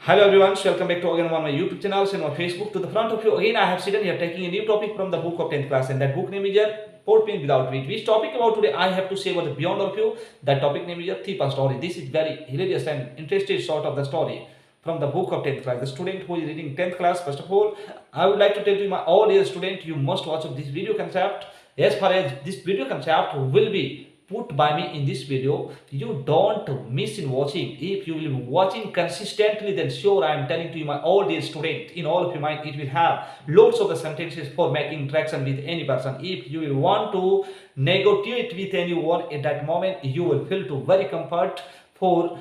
Hello everyone, welcome back to again on my YouTube channel and on Facebook. To the front of you again, I have sitting here taking a new topic from the book of 10th class, and that book name is your Port Pin Without Wheat. Which topic about today I have to say about the beyond of you. That topic name is your Thief story. This is very hilarious and interesting sort of the story from the book of 10th class. The student who is reading 10th class, first of all, I would like to tell you my all dear student, you must watch this video concept. As far as this video concept will be put by me in this video, you don't miss in watching. If you will be watching consistently, then sure I am telling to you my all dear student, in all of your mind it will have loads of the sentences for making interaction with any person. If you will want to negotiate with anyone at that moment, you will feel to very comfort for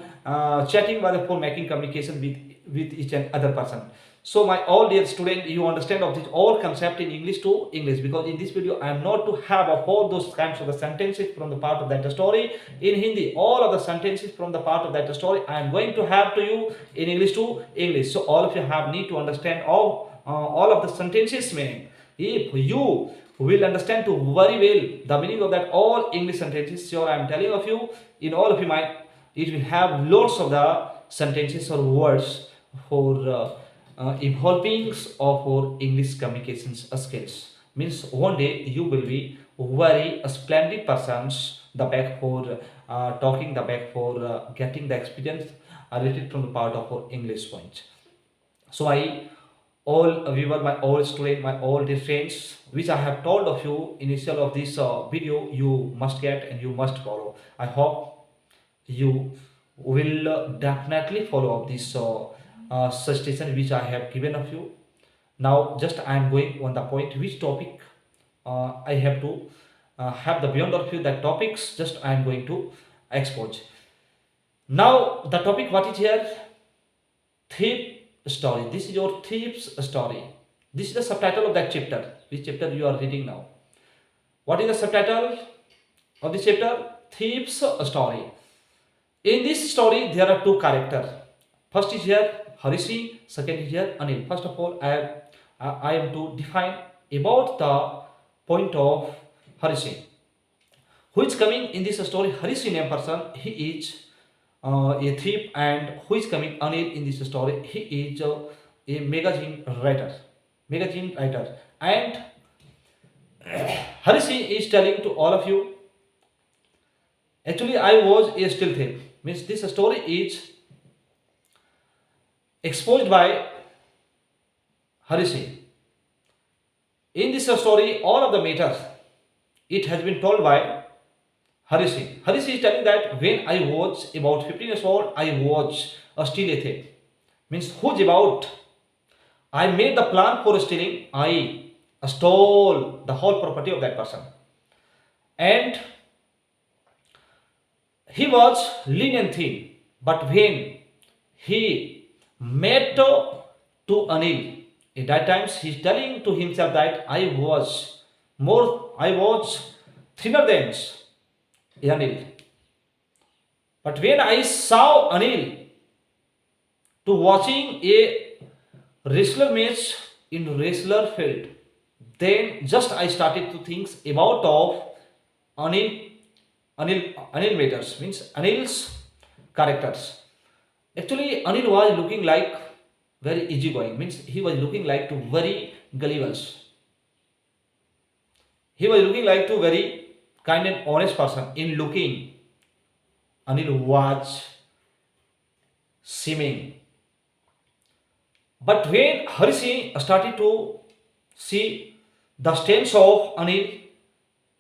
chatting rather for making communication with each and other person. So my all dear student, you understand of this all concept in English to English, because in this video I am not to have all those kinds of the sentences from the part of that story in Hindi. All of the sentences from the part of that story I am going to have to you in English to English. So all of you have need to understand all of the sentences meaning. If you will understand to very well the meaning of that all English sentences, sure I am telling of you in all of your mind it will have lots of the sentences or words for evolving of our English communications skills. Means one day you will be very splendid persons the back for talking, the back for getting the experience related from the part of our English point. So I all viewer, my all student, my all dear friends, which I have told of you initial of this video, you must get and you must follow. I hope you will definitely follow up this suggestion which I have given of you. Now just I am going on the point which topic I have to have the beyond of you that topics just I am going to expose. Now the topic what is here? Thief story. This is your thief's story. This is the subtitle of that chapter. Which chapter you are reading now? What is the subtitle of this chapter? Thief's story. In this story there are two characters. First is here Harishi, second is here Anil. First of all, I am to define about the point of Harishi. Who is coming in this story? Harishi name person, he is a thief, and who is coming Anil in this story? He is a magazine writer. Magazine writer. And Harishi is telling to all of you, actually I was a still thief. Means this story is exposed by Harishi. In this story, all of the matters, it has been told by Harishi. Harishi is telling that when I was about 15 years old, I was still a thief. Means who's about? I made the plan for stealing. I stole the whole property of that person. And he was lenient thief. But when he met to Anil, at that time he is telling to himself that I was thinner than Anil. But when I saw Anil to watching a wrestler match in wrestler field, then just I started to think about of Anil matters, means Anil's characters. Actually, Anil was looking like very easygoing, means he was looking like to very gullibles. He was looking like to very kind and honest person. In looking, Anil was seeming. But when Harishi started to see the stance of Anil,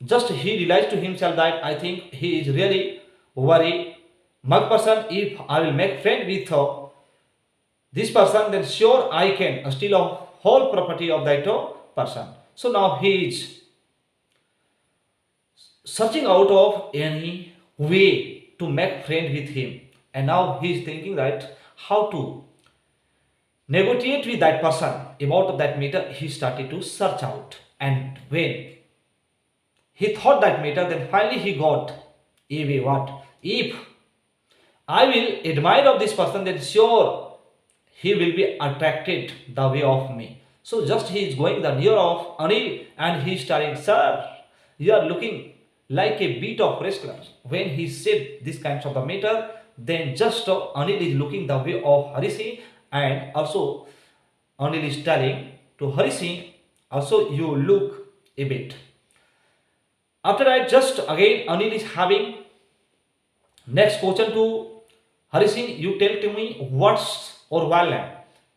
just he realized to himself that I think he is really very mug person. If I will make friend with this person, then sure I can steal a whole property of that person. So now he is searching out of any way to make friend with him, and now he is thinking that how to negotiate with that person about that matter. He started to search out, and when he thought that matter, then finally he got a way. What if I will admire of this person, then sure he will be attracted the way of me. So just he is going the near of Anil, and he is telling, sir, you are looking like a bit of wrestler. When he said this kinds of the matter, then just Anil is looking the way of Harishi, And also Anil is telling to Hari Singh, also you look a bit. After that, just again Anil is having next question to Hari Singh, you tell to me what's or while name.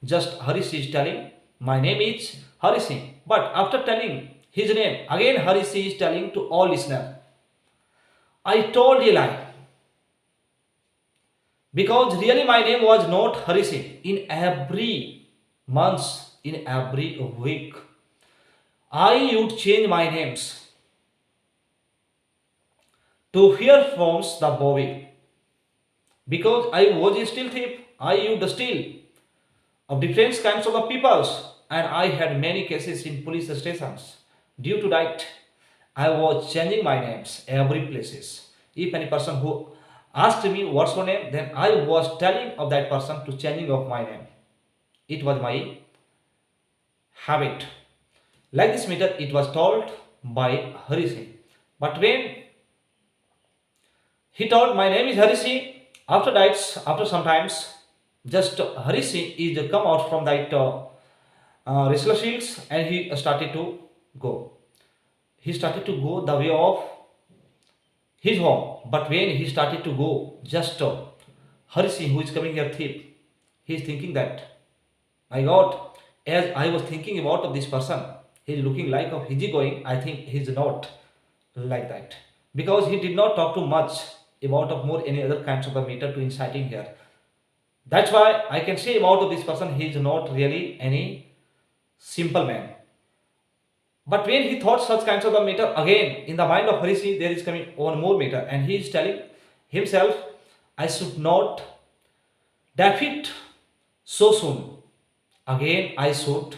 Just Hari Singh is telling, my name is Hari Singh. But after telling his name, again Hari Singh is telling to all listeners, I told a lie. Because really my name was not Hari Singh. In every month, in every week, I would change my names to hear from the Bobby. Because I was still thief, I used steal of different kinds of the peoples, and I had many cases in police stations. Due to that, I was changing my names every places. If any person who asked me what's your name, then I was telling of that person to changing of my name. It was my habit. Like this matter, it was told by Hari Singh. But when he told my name is Hari Singh, after that, after some times, just Hari Singh is come out from that wrestler shields and he started to go. He started to go the way of his home. But when he started to go, just Hari Singh, who is coming here thief, he is thinking that, my God, as I was thinking about of this person, he is looking like of easy going. I think he is not like that because he did not talk too much about of more any other kinds of the matter to inciting here. That's why I can say about of this person, he is not really any simple man. But when he thought such kinds of the matter, again in the mind of Harishi there is coming one more matter, and he is telling himself, I should not defeat so soon. Again I should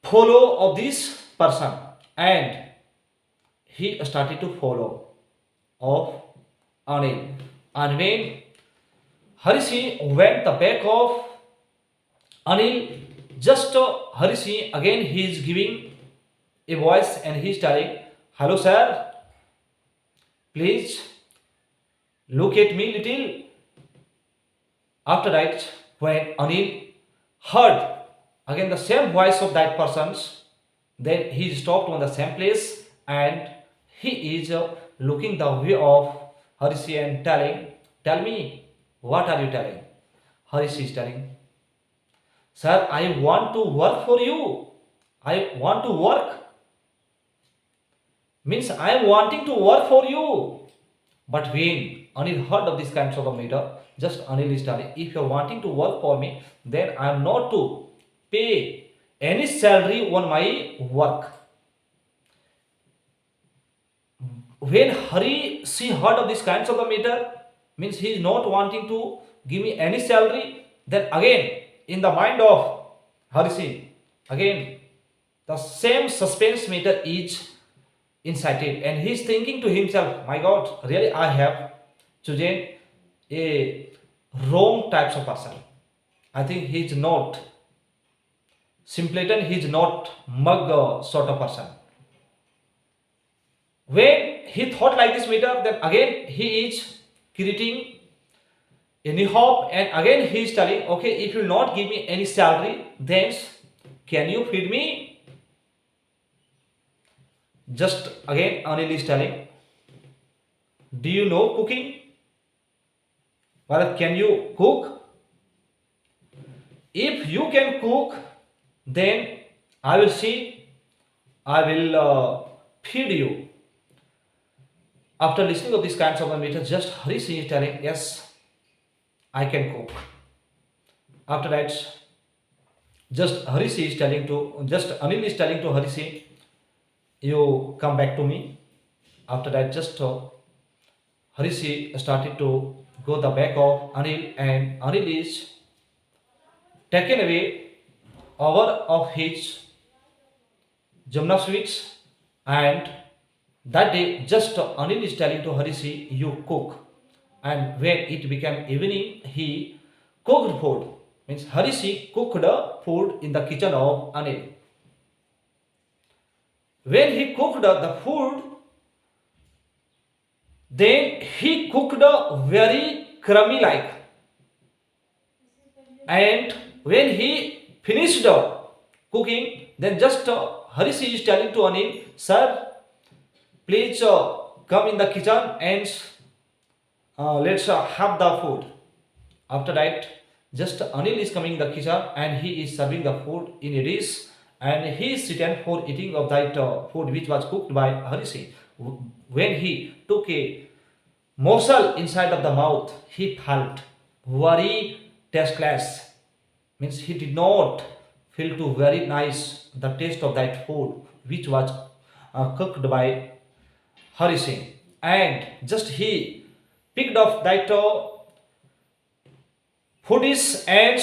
follow of this person, and he started to follow of Anil. And when Harishi went the back of Anil, just Harishi again he is giving a voice and he is telling, hello sir, please look at me little. After that, when Anil heard again the same voice of that person's, then he stopped on the same place and he is looking the way of Harishi and telling, tell me, what are you telling? Harishi is telling, sir, I want to work for you. I want to work. Means I am wanting to work for you. But when Anil heard of this kinds of a matter, just Anil is telling, if you are wanting to work for me, then I am not to pay any salary on my work. When Hari see heard of this kinds of a matter, means he is not wanting to give me any salary, then again in the mind of Hari Singh, again the same suspense matter is incited, and he is thinking to himself, my God, really I have chosen a wrong types of person. I think he is not simpleton, he is not mug sort of person. When he thought like this matter, then again he is creating any hope, and again he is telling, okay, if you will not give me any salary, then can you feed me? Just again Anil is telling, do you know cooking? Well, can you cook? If you can cook, then I will see, I will feed you. After listening of these kinds of matter, just Harishi is telling, yes, I can cook. After that, just Harishi is telling to, just Anil is telling to Harishi, you come back to me. After that, just Harishi started to go the back of Anil, and Anil is taken away over of his Jamna sweets, and that day just Anil is telling to Harishi, you cook. And when it became evening, he cooked food. Means Harishi cooked food in the kitchen of Anil. When he cooked the food, then he cooked very crummy like. And when he finished cooking, then just Harishi is telling to Anil, sir, please come in the kitchen and let's have the food. After that, just Anil is coming in the kitchen and he is serving the food in a dish, and he is sitting for eating of that food which was cooked by Harishi. When he took a morsel inside of the mouth, he felt very tasteless. Means he did not feel too very nice the taste of that food which was cooked by Harishi. And just he picked up that foodies and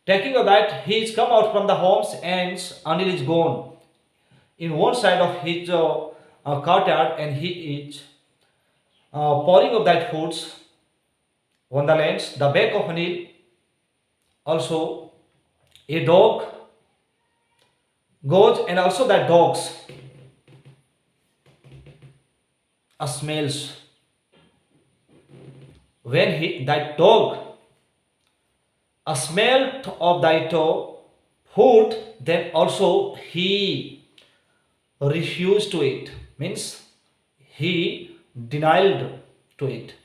taking of that he is come out from the homes and Anil is gone in one side of his courtyard, and he is pouring of that foods on the lands. The back of Anil also a dog goes, and also that dogs smells. When he that dog smelled of that food, then also he refused to eat. Means he denied to eat.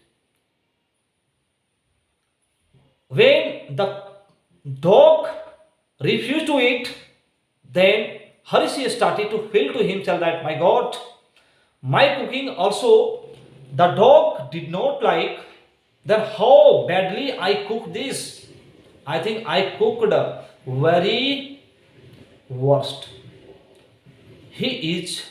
When the dog refused to eat, then Harishi started to feel to himself that my God, my cooking also the dog did not like. Then how badly I cooked this? I think I cooked very worst. He is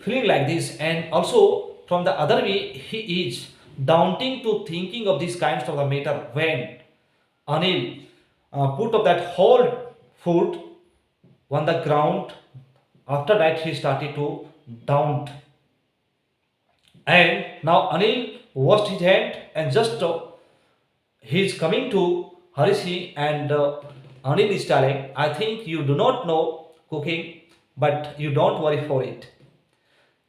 feeling like this, and also from the other way, he is daunting to thinking of these kinds of the matter when Anil put up that whole food on the ground. After that, he started to daunt, and now Anil washed his hand and just he is coming to Harishi, and Anil is telling, I think you do not know cooking, but you don't worry for it.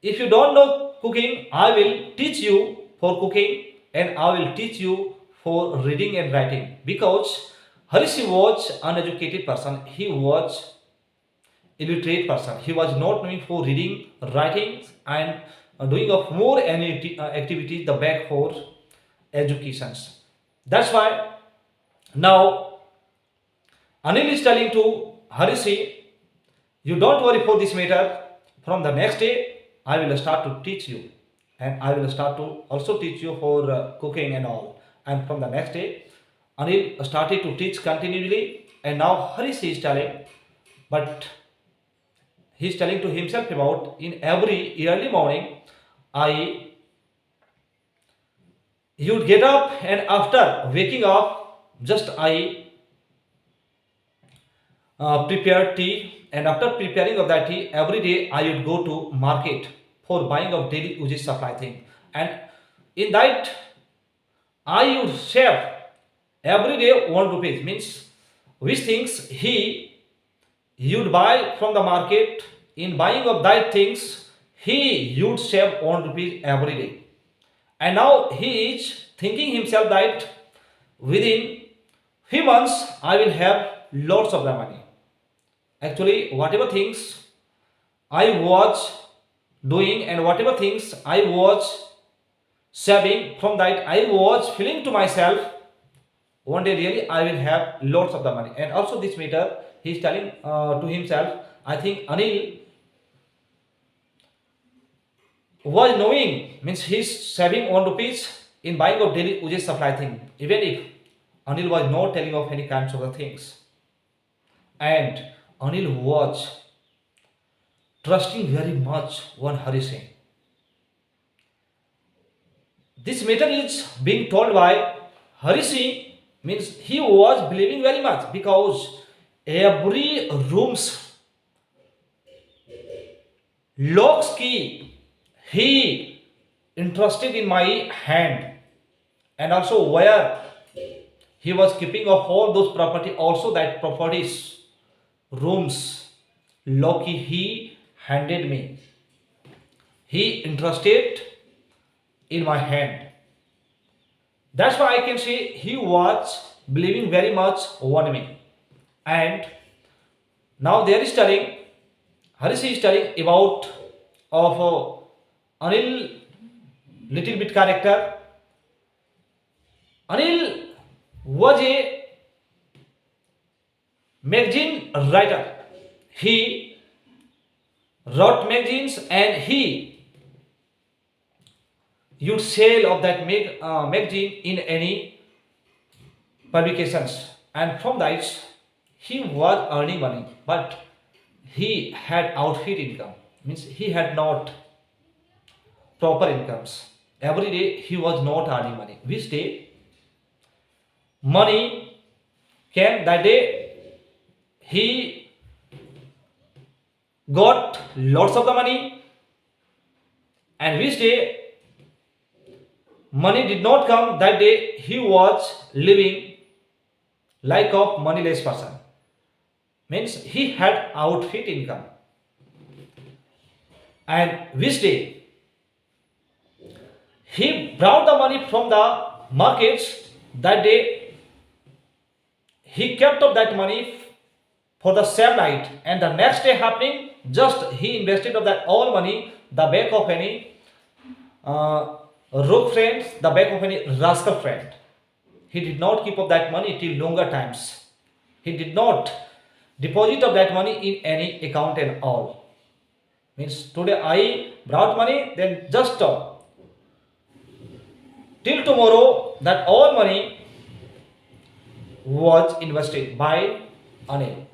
If you don't know cooking, I will teach you for cooking, and I will teach you for reading and writing. Because Harishi was uneducated person, he was illiterate person. He was not knowing for reading, writing, and doing of more any activities the back for educations. That's why now Anil is telling to Harishi, you don't worry for this matter. From the next day, I will start to teach you, and I will start to also teach you for cooking and all. And from the next day, Anil started to teach continually, and now Harishi is telling, but he is telling to himself about in every early morning, I you'd get up, and after waking up, just I prepare tea, and after preparing of that tea, every day I would go to market for buying of daily uses supply thing, and in that I would save every day 1 rupees. Means which things he you'd buy from the market, in buying of that things he you'd save 1 rupees every day. And now he is thinking himself that within few months I will have lots of the money. Actually, whatever things I was doing and whatever things I was saving, from that I was feeling to myself, one day really I will have lots of the money. And also this matter he is telling to himself, I think Anil was knowing, means he is saving 1 rupees in buying of daily uses supply thing, even if Anil was not telling of any kinds of the things. And Anil was trusting very much on Harishi. This matter is being told by Harishi, means he was believing very much, because every room's locks key he entrusted in my hand, and also where he was keeping of all those property, also that properties rooms lock key he handed me, he entrusted in my hand. That's why I can say he was believing very much on me. And now there is telling, Harish is telling about of Anil little bit character. Anil was a magazine writer. He wrote magazines and he used sale of that magazine in any publications, and from that he was earning money, but he had outfit income, means he had not proper incomes. Every day he was not earning money. Which day money came, that day he got lots of the money, and which day money did not come, that day he was living like a moneyless person. Means he had outfit income. And which day he brought the money from the markets, that day he kept up that money for the same night, and the next day happening, just he invested of that all money the back of any rogue friend, the back of any rascal friend. He did not keep up that money till longer times. He did not deposit of that money in any account and all. Means today I brought money, then just till tomorrow that all money was invested by Anil.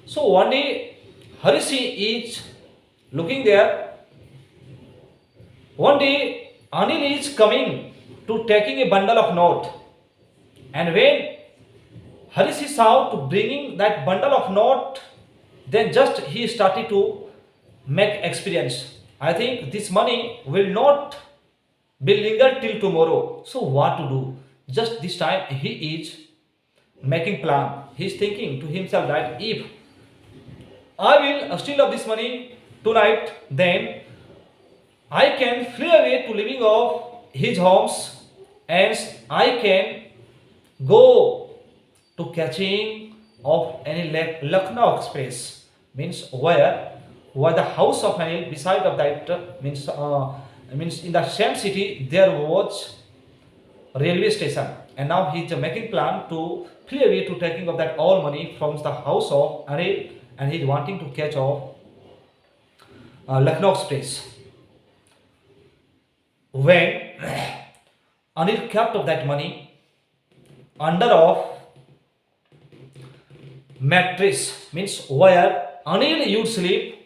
So one day Harishi is looking there. One day Anil is coming to taking a bundle of note, and when Harishi saw to bringing that bundle of note, then just he started to make experience. I think this money will not be linger till tomorrow. So what to do? Just this time he is making plan. He is thinking to himself that if I will steal of this money tonight, then I can flee away to living of his homes, and I can go to catching of any Lucknow Express, means where the house of Anil beside of that means in the same city there was railway station, and now he is making plan to flee away to taking of that all money from the house of Anil, and he is wanting to catch of Lucknow Express. When Anil kept of that money under of mattress, means where Anil used sleep,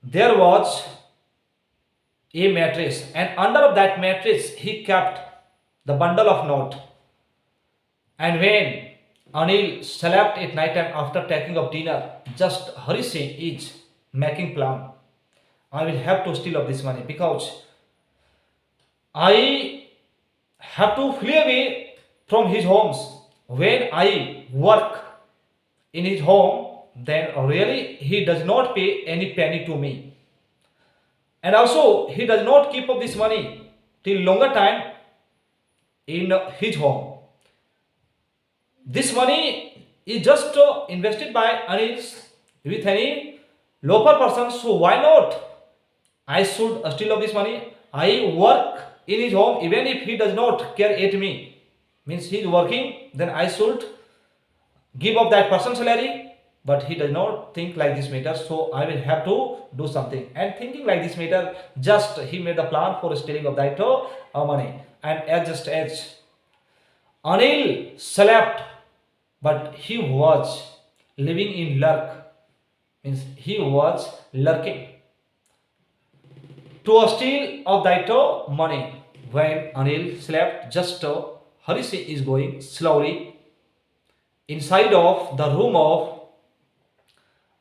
there was a mattress, and under of that mattress he kept the bundle of note. And when Anil slept at night time after taking of dinner, just Harishi is making plan. I will have to steal of this money because I have to flee away from his homes. When I work in his home, then really he does not pay any penny to me, and also he does not keep up this money till longer time in his home. This money is just invested by Anil with any local person, so why not I should steal of this money? I work in his home, even if he does not care at me, means he is working, then I should give up that person's salary, but he does not think like this matter, so I will have to do something. And thinking like this matter, just he made the plan for stealing of that money. And as Anil slept, but he was living in lurk, means he was lurking to steal of that money. When Anil slept, just Harishi is going slowly inside of the room of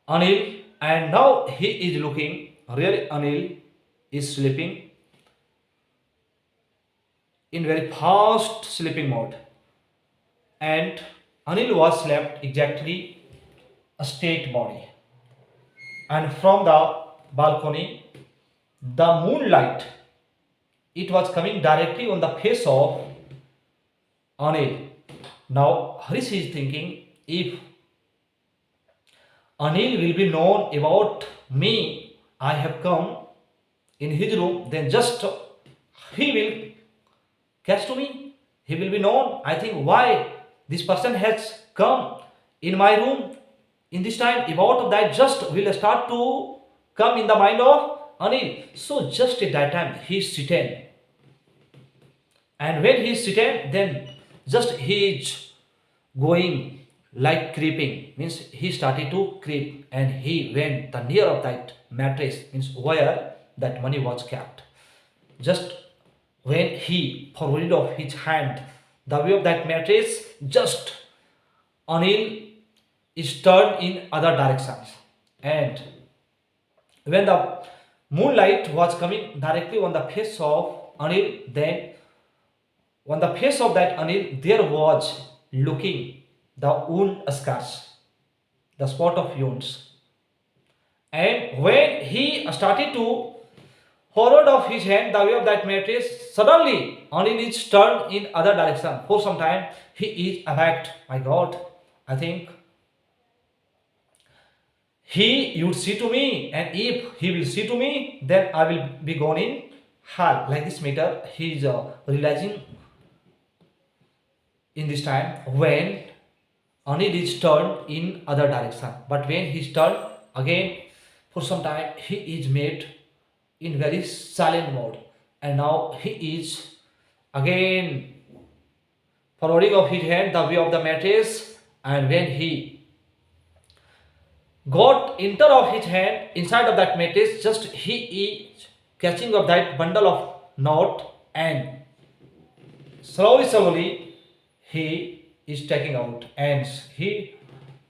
Anil, and now he is looking. Really, Anil is sleeping in very fast sleeping mode, and Anil was slept exactly a straight body, and from the balcony, the moonlight, it was coming directly on the face of Anil, Now Harish is thinking, if Anil will be known about me, I have come in his room, then just he will catch to me. He will be known. I think why this person has come in my room in this time. About of that just will start to come in the mind of Anil. So just at that time he is sitting, and when he is sitting, then just he is going like creeping, means he started to creep, and he went the near of that mattress, means where that money was kept. Just when he forwarded of his hand the way of that mattress, just Anil is turned in other directions, and when the moonlight was coming directly on the face of Anil, then on the face of that Anil there was looking the wound scars, the spot of wounds. And when he started to forward of his hand the way of that mattress, suddenly Anil is turned in other direction. For some time he is aback. My God, I think he would see to me, and if he will see to me, then I will be gone in hell. Like this matter, he is realizing in this time when Anil is turned in other direction. But when he is turned again, for some time he is made in very silent mode, and now he is again forwarding of his hand the way of the mattress, and when he got enter of his hand inside of that mattress, just he is catching of that bundle of knot, and slowly he is taking out, and he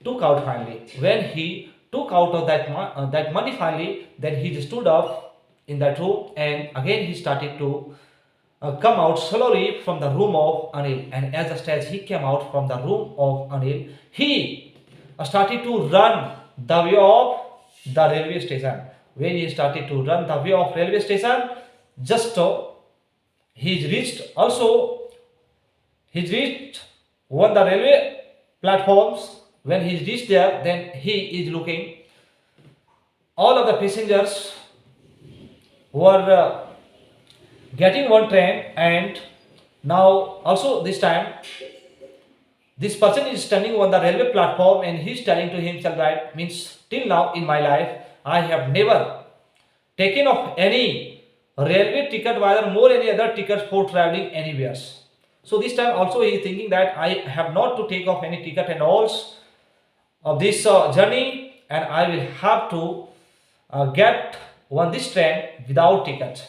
took out finally. When he took out of that money finally, then he stood up in that room, and again he started to come out slowly from the room of Anil. And as he came out from the room of Anil, he started to run the way of the railway station. When he started to run the way of railway station, just he reached also, he reached on the railway platforms. When he reached there, then he is looking, all of the passengers were getting one train, and now also this time this person is standing on the railway platform, and he is telling to himself that, means till now in my life I have never taken of any railway ticket, whether more any other tickets for traveling anywhere. So this time also he is thinking that I have not to take off any ticket and all of this journey, and I will have to get on this train without ticket.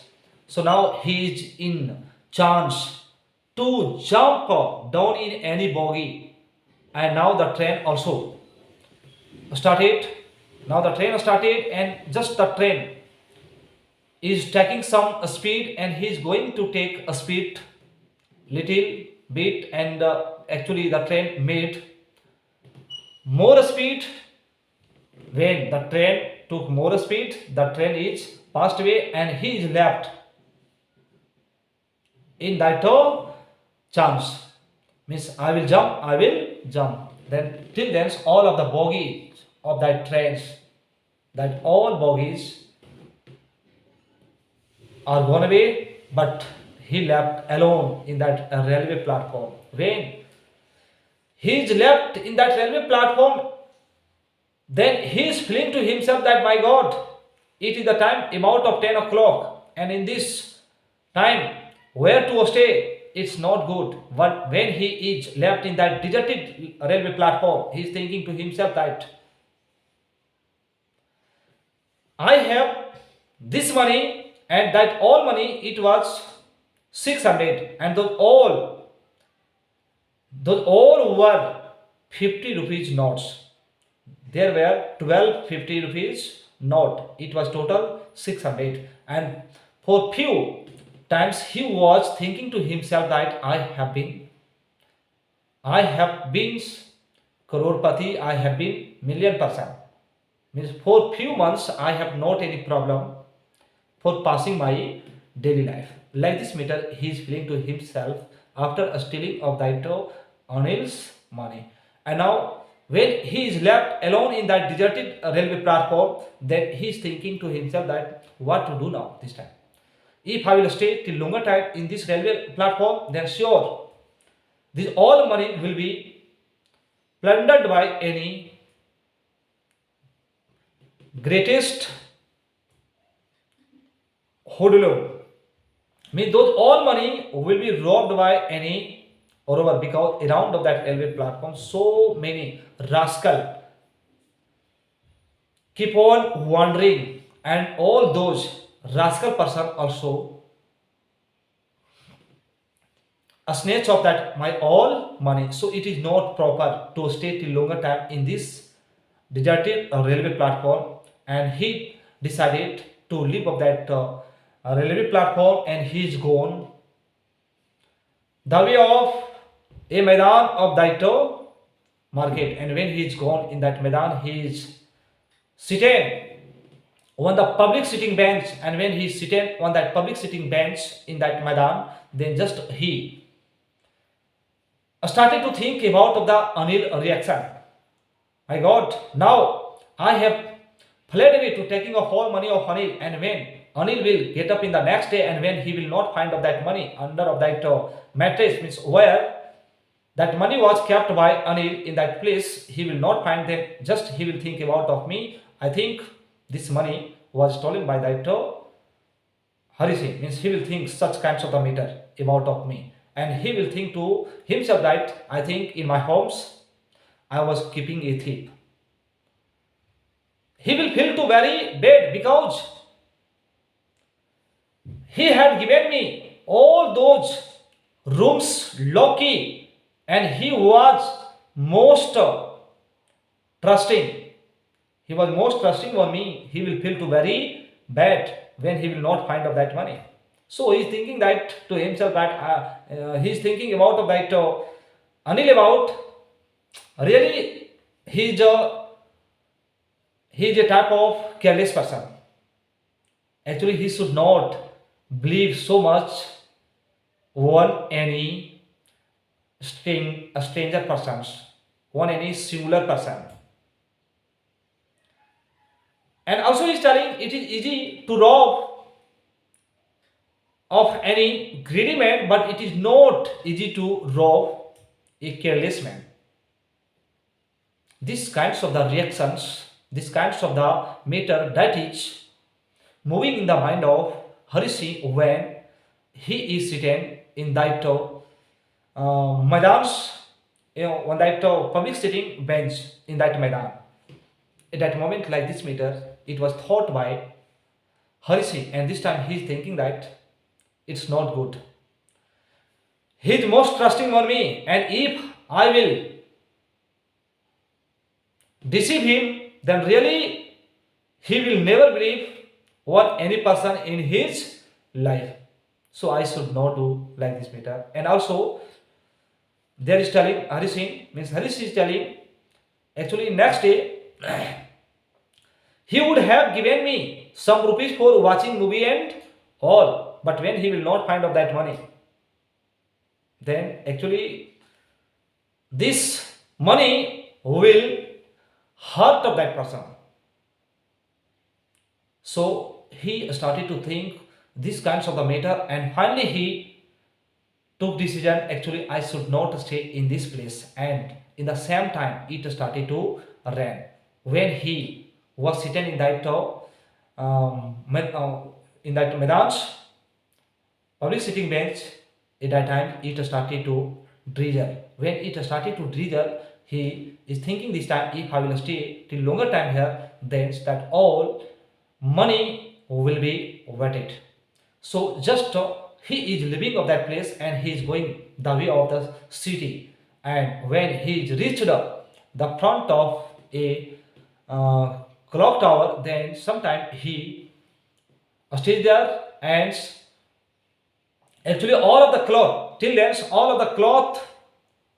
So now he is in chance to jump down in any bogie, and now the train also started. Now the train started, and just the train is taking some speed, and he is going to take a speed little bit, and actually the train made more speed. When the train took more speed, the train is passed away, and he is left in that chance, means I will jump. Then till then all of the bogies of that trains, that all bogies are gone away, but he left alone in that railway platform. When he is left in that railway platform, then he is feeling to himself that, my God, it is the time about of 10 o'clock, and in this time where to stay, it's not good. But when he is left in that deserted railway platform, he is thinking to himself that I have this money, and that all money it was 600, and those all were 50 rupees notes. There were 12 50 rupees note. It was total 600, and for few times he was thinking to himself that I have been crorepati, I have been million person. Means for few months I have not any problem for passing my daily life. Like this matter he is feeling to himself after stealing of that Anil's money. And now when he is left alone in that deserted railway platform, then he is thinking to himself that what to do now this time. If I will stay till longer time in this railway platform, then sure this all money will be plundered by any greatest hoodlum. Means those all money will be robbed by any robber, because around of that railway platform so many rascal keep on wandering, and all those rascal person also a snatch of that my all money. So it is not proper to stay till longer time in this deserted railway platform, and he decided to leave of that railway platform, and he is gone the way of a Maidan of that market. And when he is gone in that Maidan, he is seated on the public sitting bench, and when he is seated on that public sitting bench in that Maidan, then just he started to think about of the Anil reaction. My God, now I have fled away to taking of all money of Anil, and when Anil will get up in the next day, and when he will not find of that money under of that mattress, means where that money was kept by Anil in that place, he will not find them. Just he will think about of me. I think this money was stolen by that Hari Singh. Means he will think such kinds of the matter about of me, and he will think to himself that I think in my homes I was keeping a thief. He will feel too very bad, because he had given me all those rooms low key, and he was most trusting. He was most trusting on me. He will feel too very bad when he will not find of that money. So he is thinking that to himself that he is thinking about that Anil about really he is a type of careless person. Actually, he should not believe so much on any stranger persons, on any singular person. And also he is telling it is easy to rob of any greedy man, but it is not easy to rob a careless man. These kinds of the reactions, these kinds of the matter that is moving in the mind of Hari Singh when he is sitting in that Maidans, on that public sitting bench in that Maidan. At that moment, like this matter, it was thought by Hari Singh, and this time he is thinking that it's not good. He is most trusting on me, and if I will deceive him, then really he will never believe on any person in his life. So I should not do like this matter. And also there is telling Hari Singh, means Hari Singh is telling actually next day he would have given me some rupees for watching movie and all, but when he will not find of that money, then actually this money will hurt of that person. So he started to think these kinds of the matter, and finally he took decision actually I should not stay in this place. And in the same time it started to rain. When he was sitting in that Medans public sitting bench, at that time it started to drizzle. When it started to drizzle, he is thinking this time if I will stay till longer time here, then that all money will be wetted. So just he is leaving of that place, and he is going the way of the city. And when he reached the front of a clock tower, then sometime he stayed there, and actually all of the cloth till then all of the cloth,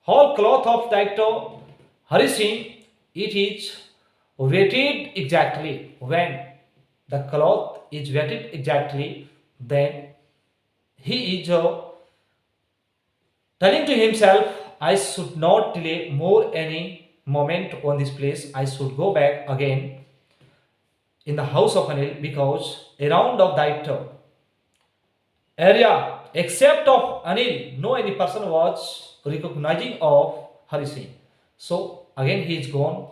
whole cloth of that Hari Singh, it is weighted exactly. When the cloth is weighted exactly, then he is telling to himself I should not delay more any moment on this place. I should go back again in the house of Anil because around of that area, except of Anil, no any person was recognizing of Hari Singh. So again he is gone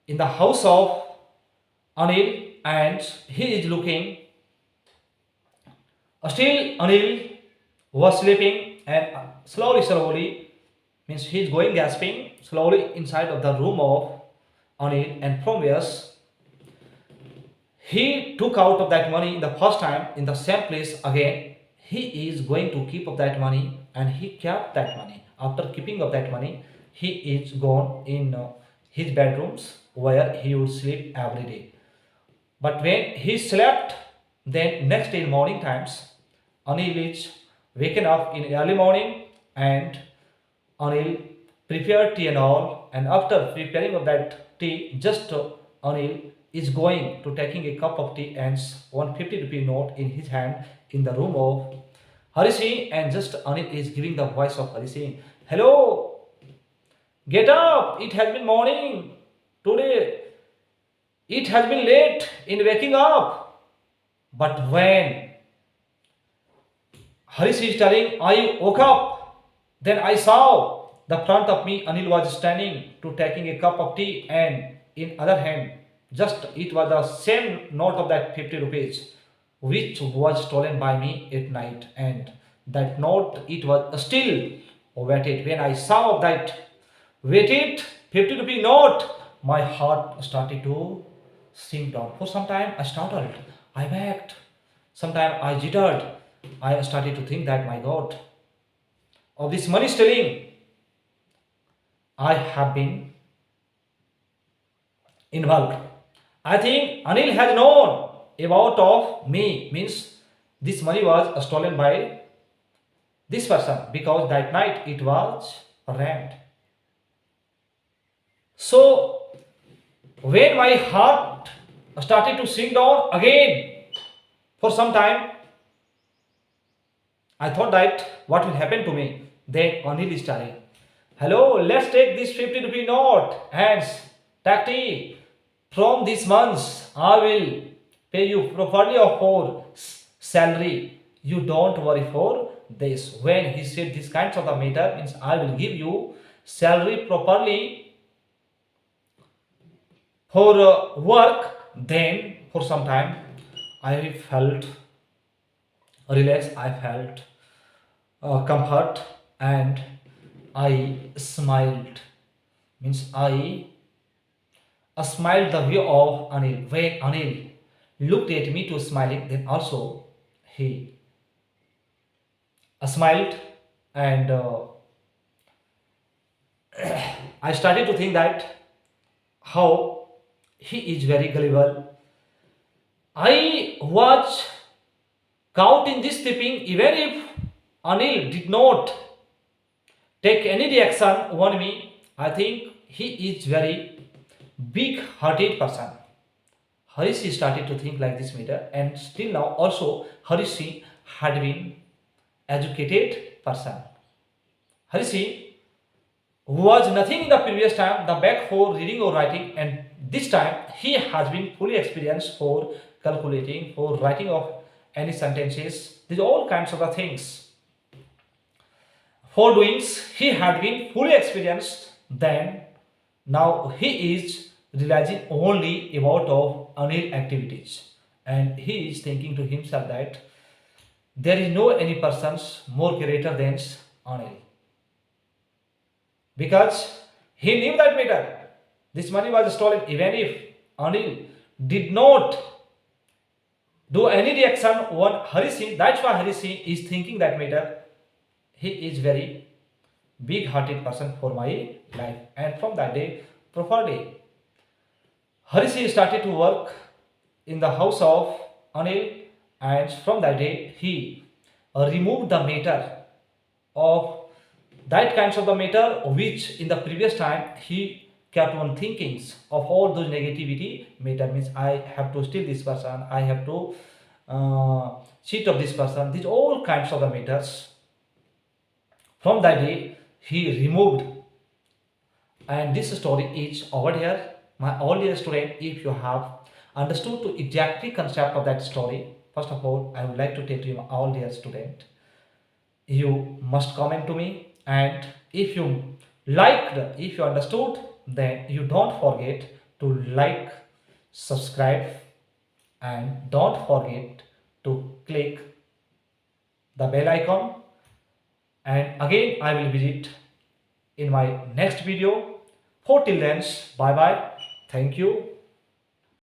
in the house of Anil and he is looking. Still Anil was sleeping and slowly means he is going gasping slowly inside of the room of Anil, and from where he took out of that money in the first time in the same place again. He is going to keep up that money and he kept that money. After keeping up that money, he is gone in his bedrooms where he would sleep every day. But when he slept, then next day in morning times, Anil is waken up in early morning and Anil prepared tea and all, and after preparing of that tea, just Anil is going to taking a cup of tea and 150 rupee note in his hand in the room of Hari Singh, and just Anil is giving the voice of Hari Singh. Hello, get up, it has been morning today. It has been late in waking up. But when Harish is telling, I woke up, then I saw the front of me, Anil was standing to taking a cup of tea, and in other hand, just it was the same note of that 50 rupees which was stolen by me at night, and that note it was still waited. When I saw that waited 50 rupee note, my heart started to sink down. For some time I startled, I backed, sometime I jittered. I started to think that my God, of this money stealing, I have been involved. I think Anil has known about of me, means this money was stolen by this person because that night it was rained. So when my heart started to sink down again for some time, I thought that what will happen to me. Then Anil is telling, hello, let's take this 50 rupee note and Takti, from this month I will pay you properly of for salary. You don't worry for this. When he said this kinds of the matter, means I will give you salary properly for work. Then for some time I felt relaxed, I felt comfort, and I smiled, means I smiled the view of Anil. When Anil looked at me to smiling, then also he smiled, and I started to think that how he is very gullible. I was caught in this tipping. Even if Anil did not take any reaction on me, I think he is very big-hearted person. Harish started to think like this matter, and still now also Harish had been educated person. Harish was nothing in the previous time, the back for reading or writing, and this time he has been fully experienced for calculating, for writing of any sentences. These all kinds of the things. For doings, he had been fully experienced. Then now he is realizing only about of Anil activities, and he is thinking to himself that there is no any persons more greater than Anil, because he knew that matter. This money was stolen. Even if Anil did not do any reaction on Hari Singh, that's why Hari Singh is thinking that matter. He is very big-hearted person for my life. And from that day, proper day, Hari Singh started to work in the house of Anil, and from that day he removed the matter of that kinds of the matter which in the previous time he kept on thinkings of all those negativity matter, means I have to steal this person, I have to cheat of this person, these all kinds of the matters. From that day he removed. And this story is over here. My all dear student, if you have understood to exactly concept of that story, first of all, I would like to tell to you, my all dear student, you must comment to me. And if you liked, if you understood, then you don't forget to like, subscribe, and don't forget to click the bell icon. And again, I will visit in my next video. For till then, bye bye. Thank you.